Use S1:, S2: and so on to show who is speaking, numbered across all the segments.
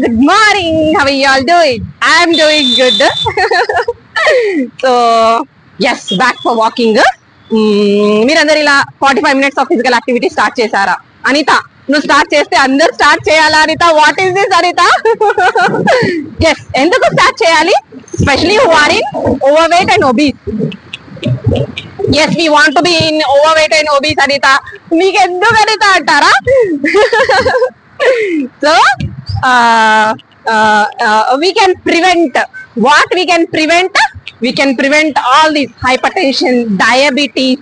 S1: good morning. How are you all doing? I'm doing good. So, yes, back for walking. మీరందరు ఇలా 45 minutes of physical activity start చేశారా? అనిత, నువ్వు start చేస్తే అందరు start చేయాలా Anita? What is this Anita? Yes, ఎందుకు start చేయాలి? Especially who are in overweight and obese. Yes, we want to be in overweight and obese Anita. మీకు ఎందుకు అనిత అంటారా? So we can prevent what we can prevent. We can prevent all these hypertension, diabetes,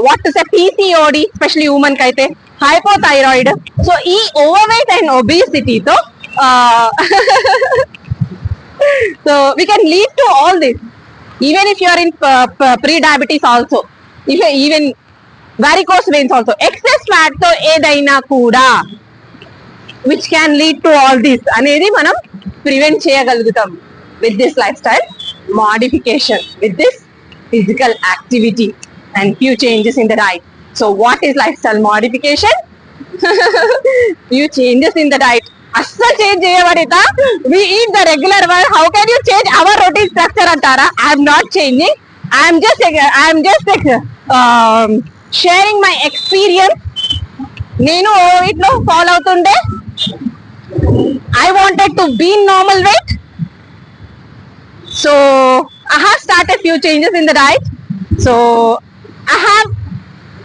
S1: what to say, PCOD, especially women kaite hypothyroid. So e overweight and obesity to so we can lead to all this. Even if you are in pre-diabetes also, if you even varicose veins also, excess fat తో ఏదైనా కూడా which can lead to all this అనేది మనం prevent చేయగలుగుతాం with this lifestyle modification, with this physical activity and few changes in the diet. So what is lifestyle modification? Few changes in the diet. అస్సలు change చేయబడితా. We eat the regular one. How can you change our routine structure అంటారా? I am not changing. I am just sharing my experience. నేను ఇట్లో follow అవుతుండే. I wanted to be normal weight, so I have started few changes in the diet. So I have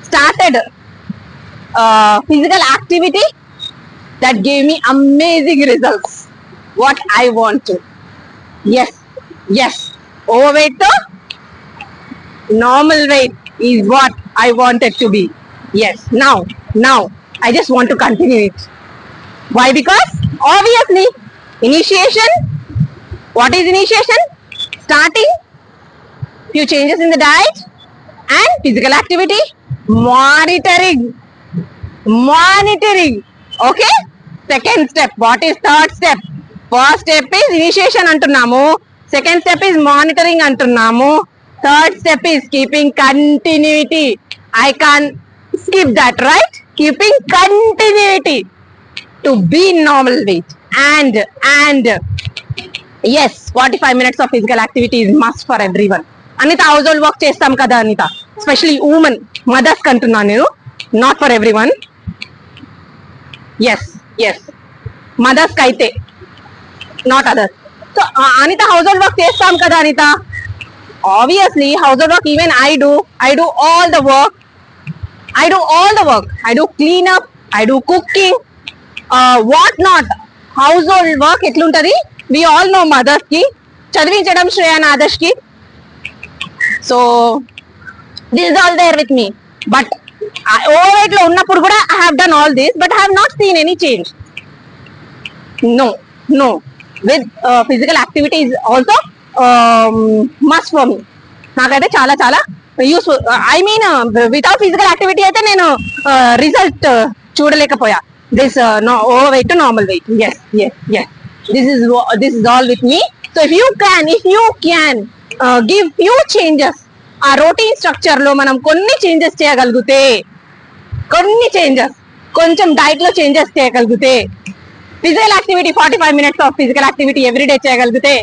S1: started physical activity that gave me amazing results. What I want to. Yes, overweight to normal weight is what I wanted to be. Yes, now I just want to continue it. Why? Because obviously initiation. What is initiation? Starting few changes in the diet and physical activity, monitoring. Okay, second step. What is third step? First step is initiation antunnamu, second step is monitoring antunnamu, third step is keeping continuity. I can't skip that, right? Keeping continuity to be normal weight. And yes, 45 minutes of physical activity is must for everyone. Anita, household work chestam kada Anita, especially women, mothers kantunna nenu, not for everyone. Yes, mothers kaite, not others. So Anita, household work chestam kada Anita? Obviously household work even I do all the work. I do clean up, I do cooking, what not. Household work etluntadi, we all know mothers ki చదివించడం శ్రేయ ఆదర్శ్ కి. So this is all there with me, but overweight లో ఉన్నప్పుడు కూడా I have done all this, but I have not seen any change. No, with physical activity is also must for me. నాకైతే చాలా చాలా useful. I mean without physical activity అయితే నేను result చూడలేకపోయా. This overweight to normal weight. yes this is all with me. So if you can give few changes, ఆ routine structure లో మనం కొన్ని చేంజెస్ చేయగలిగితే, కొంచెం డైట్ లో చేంజెస్ చేయగలిగితే, physical activity 45 minutes of physical activity everyday చేయగలిగితే,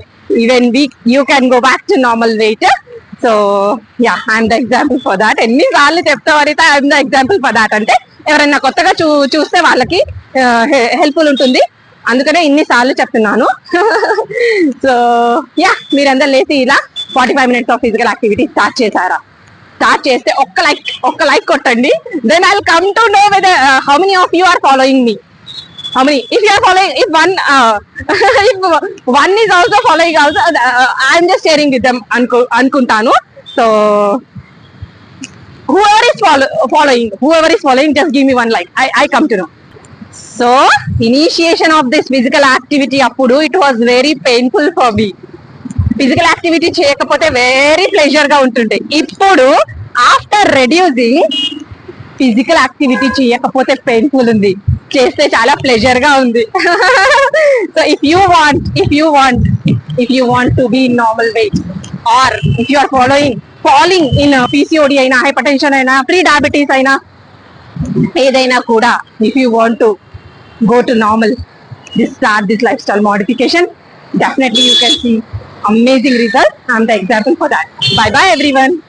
S1: even week you can go back to normal weight. So yeah, I'm the example for that. ఎన్నిసార్లు చెప్తావు అయితే I'm the example for that. అంటే ఎవరైనా కొత్తగా చూస్తే వాళ్ళకి హెల్ప్ఫుల్ ఉంటుంది, అందుకనే ఇన్నిసార్లు చెప్తున్నాను. సో యా, మీరందరూ లేచి ఇలా 45 minutes of physical activity start చేశారా? స్టార్ట్ చేస్తే ఒక్క లైక్ కొట్టండి. Then I will come to know whether how many of you are following me. How many? If you are following, if one is also following also, I am just sharing with them anukuntanu. So whoever is following, just give me one like. I come to know. So initiation of this physical activity appudu it was very painful for me. Physical activity చేయకపోతే very pleasure గా ఉంటుండే. ఇప్పుడు after reducing, physical activity చేయకపోతే painful ఉంది, చేస్తే చాలా pleasure గా ఉంది. So if you want to be normal weight, or if you are following in PCOD అయినా, హైపర్ టెన్షన్ అయినా, ప్రీ డయాబెటీస్ అయినా, ఏదైనా కూడా, if you want to go to normal, start this lifestyle modification, definitely you can see amazing results. I'm the example for that. Bye bye everyone.